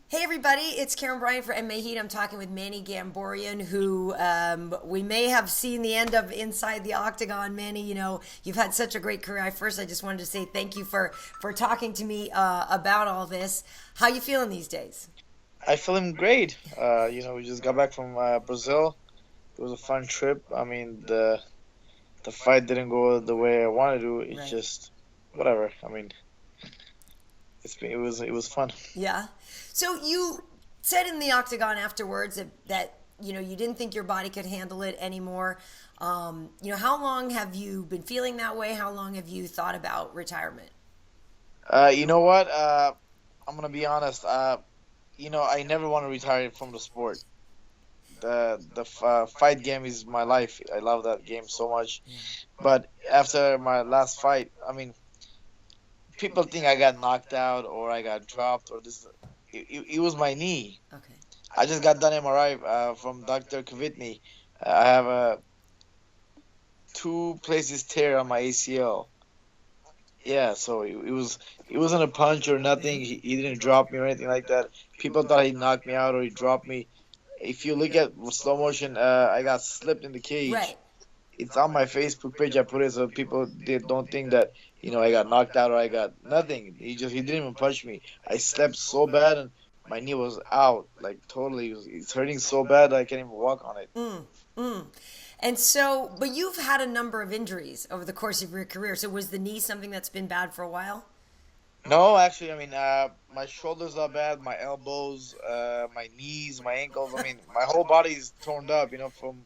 Hey everybody, it's Karyn Bryant for MMA H.E.A.T. I'm talking with Manny Gamburyan, who we may have seen the end of inside the octagon. Manny, you've had such a great career. I just wanted to say thank you for talking to me about all this. How you feeling these days? I feeling great. We just got back from Brazil. It was a fun trip. I mean, the fight didn't go the way I wanted to. It's Right. just whatever. I mean, it was fun. Yeah. So you said in the octagon afterwards that you didn't think your body could handle it anymore. How long have you been feeling that way? How long have you thought about retirement? You know what? I'm gonna be honest. I never want to retire from the sport. The fight game is my life. I love that game so much. Yeah. But after my last fight, I mean, people think I got knocked out or I got dropped or this. It was my knee. Okay. I just got done MRI from Dr. Kvitny. I have two places tear on my ACL. Yeah, so it wasn't a punch or nothing. He didn't drop me or anything like that. People thought he knocked me out or he dropped me. If you look at slow motion, I got slipped in the cage. Right. It's on my Facebook page. I put it so people they don't think that I got knocked out or I got nothing. He didn't even punch me. I slept so bad and my knee was out like totally. It's hurting so bad I can't even walk on it. Mm, mm. And so, but you've had a number of injuries over the course of your career. So was the knee something that's been bad for a while? No, actually, I mean, my shoulders are bad, my elbows, my knees, my ankles. I mean, my whole body is torn up. From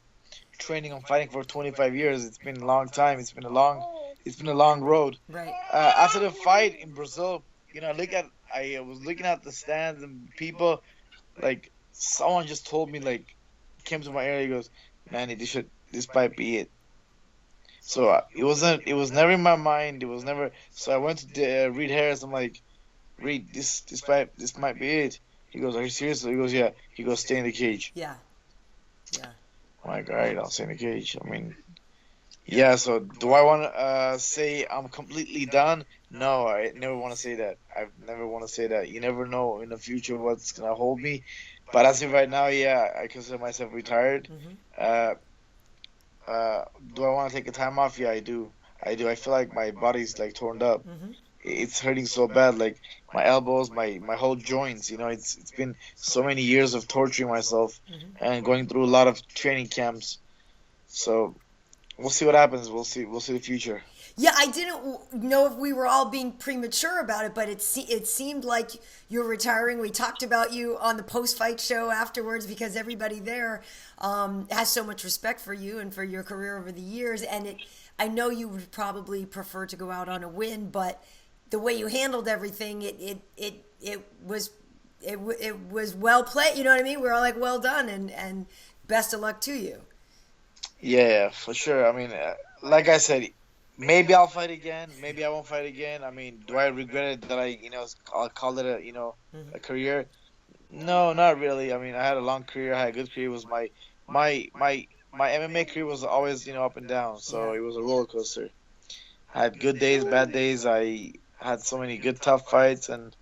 training and fighting for 25 years. It's been a long time. It's been a long road. Right. After the fight in Brazil, I was looking at the stands and people, like, someone just told me, like, came to my area. He goes, Manny, this might be it. So it was never in my mind. It was never. So I went to Reed Harris. I'm like, Reed, this might be it. He goes, are you serious? He goes, yeah. He goes, stay in the cage. Yeah. Yeah. I'm like, all right, I'll stay in the cage. I mean, yeah. So do I want to say I'm completely done? No, I never want to say that. I never want to say that. You never know in the future what's gonna hold me. But as of right now, yeah, I consider myself retired. Hmm. Uh, do I want to take a time off? Yeah, I do. I do. I feel like my body's like torn up. Hmm. It's hurting so bad, like my elbows, my whole joints. It's been so many years of torturing myself Hmm. and going through a lot of training camps. So we'll see what happens. We'll see the future. Yeah, I didn't know if we were all being premature about it, but it seemed like you're retiring. We talked about you on the post fight show afterwards because everybody there has so much respect for you and for your career over the years. And I know you would probably prefer to go out on a win, but the way you handled everything, it was well played. You know what I mean? We're all like, well done, and best of luck to you. Yeah, for sure. I mean, like I said, maybe I'll fight again. Maybe I won't fight again. I mean, do I regret it that I'll call it a Hmm. career? No, not really. I mean, I had a long career. I had a good career. It was my MMA career was always up and down. So Yeah. it was a roller coaster. I had good days, bad days. I had so many good tough fights, and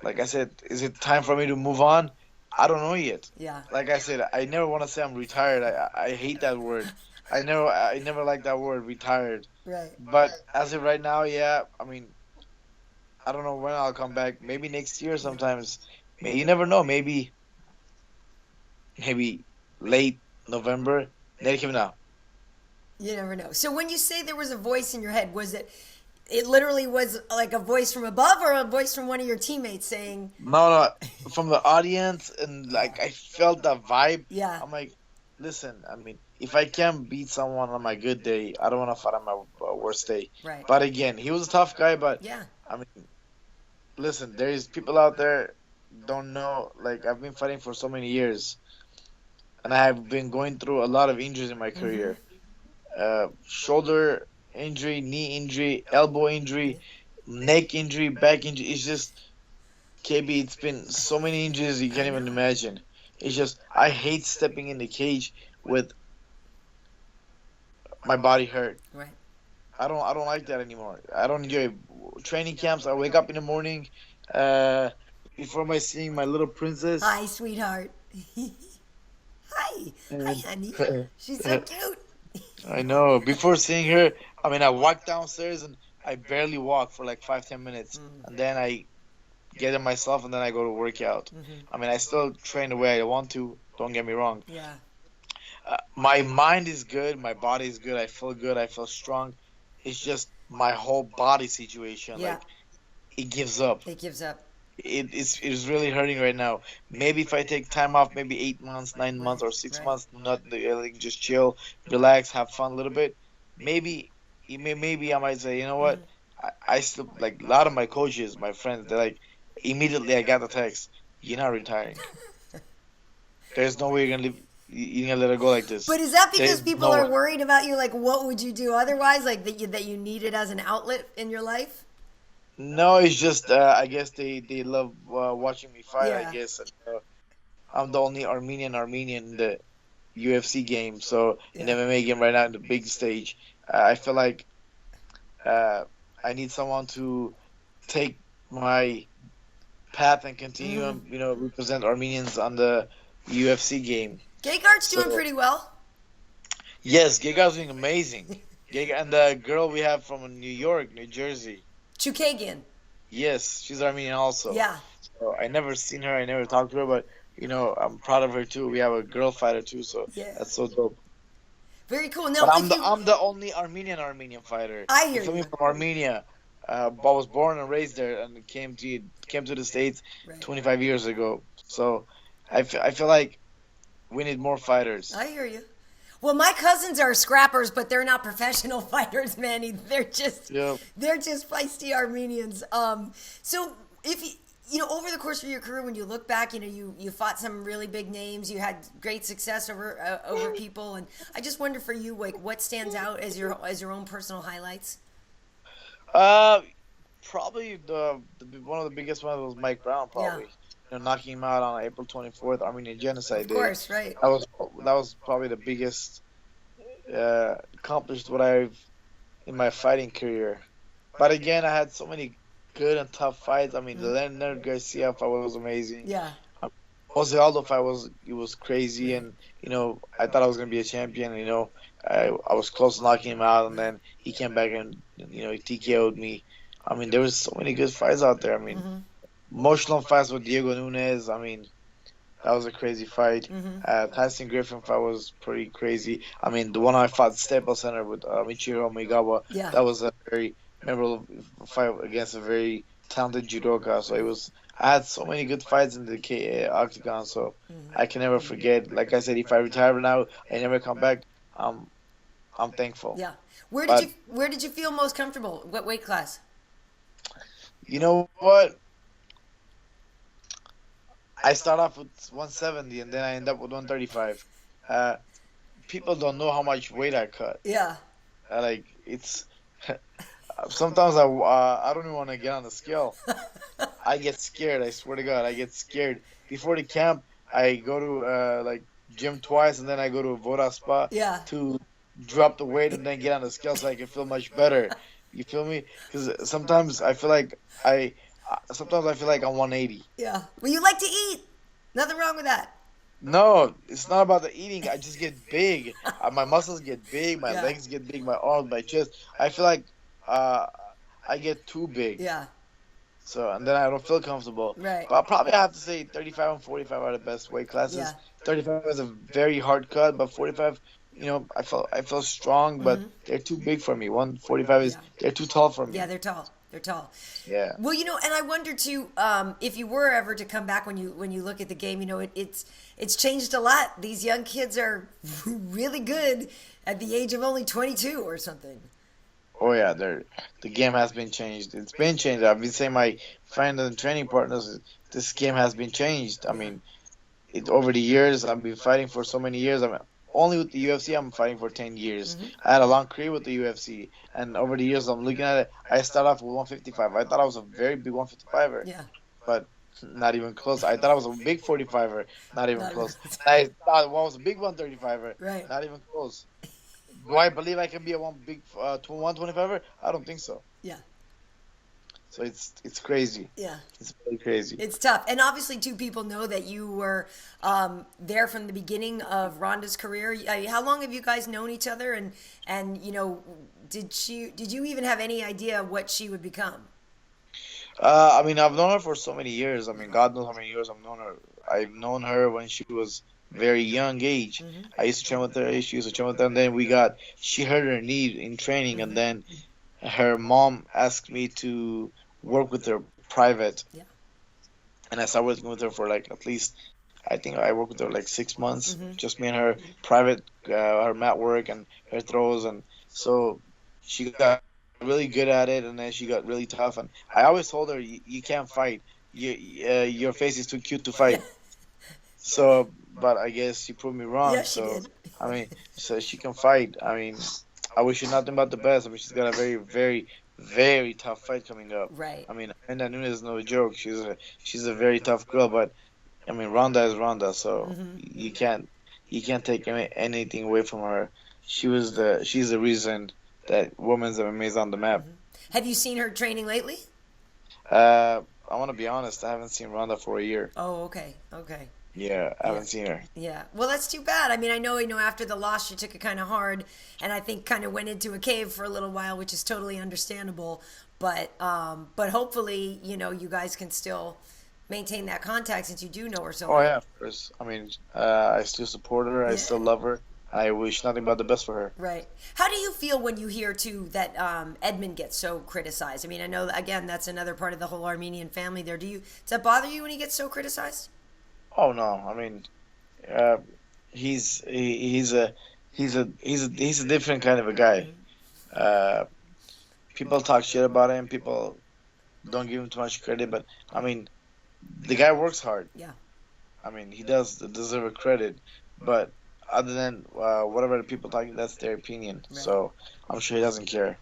like I said, is it time for me to move on? I don't know yet. Yeah. Like I said, I never want to say I'm retired. I hate that word. I never like that word retired. Right. But as of right now, yeah, I mean, I don't know when I'll come back. Maybe next year Yeah. sometimes. You never know. Maybe late November. Let him know. You never know. So when you say there was a voice in your head, it literally was like a voice from above or a voice from one of your teammates saying, No, no, from the audience, and yeah, like I felt that vibe. yeah, I'm like, listen, I mean, if I can beat someone on my good day, I don't want to fight on my worst day. right, But again, he was a tough guy. But yeah, I mean, listen, there is people out there don't know. Like I've been fighting for so many years, and I have been going through a lot of injuries in my mm-hmm, career. Shoulder injury, knee injury, elbow injury, neck injury, back injury. It's just KB. It's been so many injuries you I can't even know, imagine. It's just I hate stepping in the cage with my body hurt. right, I don't like that anymore. I don't enjoy training camps. I wake up in the morning. Uh, before my seeing my little princess. Hi, sweetheart. Hi. Hi, honey. She's so cute. I know. Before seeing her, I mean, I walk downstairs and I barely walk for like 5-10 minutes, and then I get it myself, and then I go to work out. I mean, I still train the way I want to. Don't get me wrong. Yeah. My mind is good. My body is good. I feel good. I feel strong. It's just my whole body situation. Yeah. Like it gives up. It gives up. It's really hurting right now. Maybe if I take time off, maybe 8 months, 9 months, or 6 months, not like, just chill, relax, have fun a little bit. Maybe, maybe I might say, you know what? I still like a lot of my coaches, my friends. They're like, immediately I got the text, you're not retiring. There's no way you're gonna leave. You're gonna let it go like this. But is that because There's people no are way. worried about you? Like, what would you do otherwise? Like that you need it as an outlet in your life? No, it's just I guess they love watching me fight. Yeah. I guess I'm the only Armenian in the UFC game. So in Yeah. MMA game right now in the big stage, I feel like I need someone to take my path and continue and represent Armenians on the UFC game. Gegard's doing So pretty well. yes, Giga's doing amazing. Giga and the girl we have from New York, New Jersey. Chukagian. Yes, she's Armenian also. Yeah. So I never seen her, I never talked to her, but I'm proud of her too. We have a girl fighter too, so Yeah. that's so dope. Very cool. Now, But if you, I'm the only Armenian fighter. I hear You feel me? you. From Armenia. I was born and raised there, and came to the States Right. 25 years ago. So I feel like we need more fighters. I hear you. Well, my cousins are scrappers, but they're not professional fighters, Manny. They're just Yeah. they're just feisty Armenians. So if over the course of your career, when you look back, you fought some really big names. You had great success over people, and I just wonder for you, like, what stands out as your own personal highlights? Probably the one of the biggest ones was Mike Brown. Probably, knocking him out on April 24th, Armenian Genocide Day. Of course, right. That was probably the biggest accomplished what I've in my fighting career. But again, I had so many good and tough fights. I mean, the Leonard Garcia fight was amazing. Yeah. Jose Aldo fight was crazy, and I thought I was gonna be a champion. I was close to knocking him out, and then he came back and he TKO'd me. I mean, there was so many good fights out there. I mean, emotional fights with Diego Nunes. I mean, that was a crazy fight. Tyson Griffin fight was pretty crazy. I mean, the one I fought at Staples Center with Michiro Migawa, Yeah. that was a very memorable fight against a very talented judoka. So I had so many good fights in the octagon, so I can never forget. Like I said, if I retire now, I never come back. I'm thankful. Yeah. Where did you feel most comfortable? What weight class? You know what? I start off with 170 and then I end up with 135. People don't know how much weight I cut. Yeah. Like it's sometimes I don't even want to get on the scale. I get scared. I swear to God, I get scared. Before the camp, I go to like gym twice and then I go to a Voda spa Yeah. to drop the weight and then get on the scale so I can feel much better. You feel me? Because sometimes I feel like I'm 180. Yeah. Well, you like to eat. Nothing wrong with that. No, it's not about the eating. I just get big. My muscles get big. My legs get big. My arms, my chest. I feel like I get too big. Yeah. So and then I don't feel comfortable. Right. But probably I have to say 35 and 45 are the best weight classes. Yeah. 35 is a very hard cut, but 45, I feel strong, but they're too big for me. 145 is they're too tall for me. Yeah, they're tall. They're tall. Yeah. Well, and I wonder too, if you were ever to come back when you look at the game, it's changed a lot. These young kids are really good at the age of only 22 or something. Oh yeah, the game has been changed. It's been changed. I've been saying my friends and training partners, this game has been changed. I mean, over the years I've been fighting for so many years. I mean, only with the UFC I'm fighting for 10 years. I had a long career with the UFC, and over the years I'm looking at it. I started off with 155. I thought I was a very big 155er. Yeah. But not even close. I thought I was a big 45er. Not even close. I thought I was a big 135er. Right. Not even close. Do I believe I can be a 125er? I don't think so. Yeah. So it's crazy. Yeah. It's really crazy. It's tough. And obviously, two people know that you were there from the beginning of Rhonda's career. How long have you guys known each other? And did you even have any idea what she would become? I mean, I've known her for so many years. I mean, God knows how many years I've known her. I've known her when she was very young age. Mm-hmm. I used to train with her. She used to train with her. And then she hurt her knee in training. And then her mom asked me to work with her private. Yeah. And I started working with her for like at least, I think I worked with her like 6 months. Mm-hmm. Just me and her private, her mat work and her throws. And so she got really good at it, and then she got really tough. And I always told her, you can't fight. Your face is too cute to fight. So, but I guess she proved me wrong. Yeah, she So, did. I mean, so she can fight. I mean, I wish her nothing but the best. I mean, she's got a very, very, very tough fight coming up. Right. I mean, Amanda Nunes is no joke. She's a very tough girl, but I mean, Ronda is Ronda, so you can't take anything away from her. She's the reason that women's MMA is on the map. Have you seen her training lately? I want to be honest. I haven't seen Ronda for a year. Oh, okay. Okay. Yeah, I haven't seen her. Yeah. Well, that's too bad. I mean, I know, after the loss, she took it kind of hard, and I think kind of went into a cave for a little while, which is totally understandable. But hopefully, you guys can still maintain that contact since you do know her so Oh well. yeah, of course. I mean, I still support her. I still love her. I wish nothing but the best for her. Right. How do you feel when you hear, too, that Edmond gets so criticized? I mean, I know, again, that's another part of the whole Armenian family there. Does that bother you when he gets so criticized? Oh no, I mean, he's a different kind of a guy. Uh, People talk shit about him. People don't give him too much credit, but I mean, the guy works hard. Yeah. I mean, he does deserve a credit, but other than whatever the people talking, that's their opinion. Right. So I'm sure he doesn't care.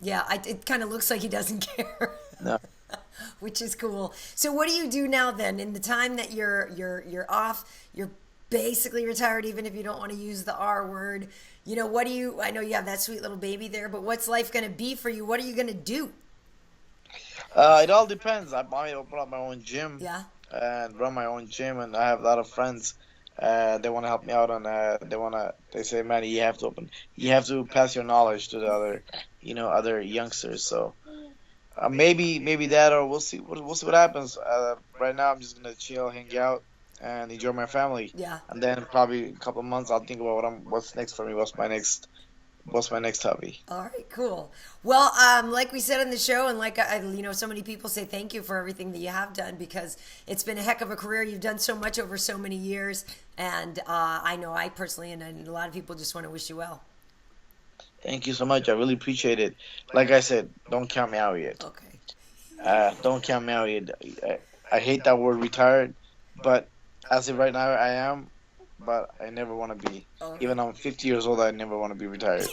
Yeah, it kind of looks like he doesn't care. No. Which is cool. So what do you do now then? In the time that you're off, you're basically retired, even if you don't want to use the R word. What do you? I know you have that sweet little baby there, but what's life going to be for you? What are you going to do? It all depends. I might open up my own gym. Yeah. And run my own gym, and I have a lot of friends. They want to help me out on. They say, man, you have to pass your knowledge to the other youngsters. So maybe that, or we'll see. We'll see what happens. Right now, I'm just gonna chill, hang out, and enjoy my family. Yeah. And then probably a couple of months, I'll think about what's next for me. What's my next hobby? All right, cool. Well, like we said in the show, and like so many people say thank you for everything that you have done, because it's been a heck of a career. You've done so much over so many years, and I know I personally and a lot of people just want to wish you well. Thank you so much. I really appreciate it. Like I said, don't count me out yet. Okay. Don't count me out yet. I hate that word retired, but as of right now, I am. But I never want to be. Okay. Even I'm 50 years old, I never want to be retired.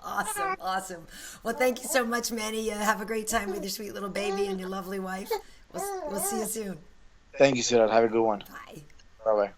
Awesome. Well, thank you so much, Manny. Have a great time with your sweet little baby and your lovely wife. We'll see you soon. Thank you, sweetheart. Have a good one. Bye. Bye-bye.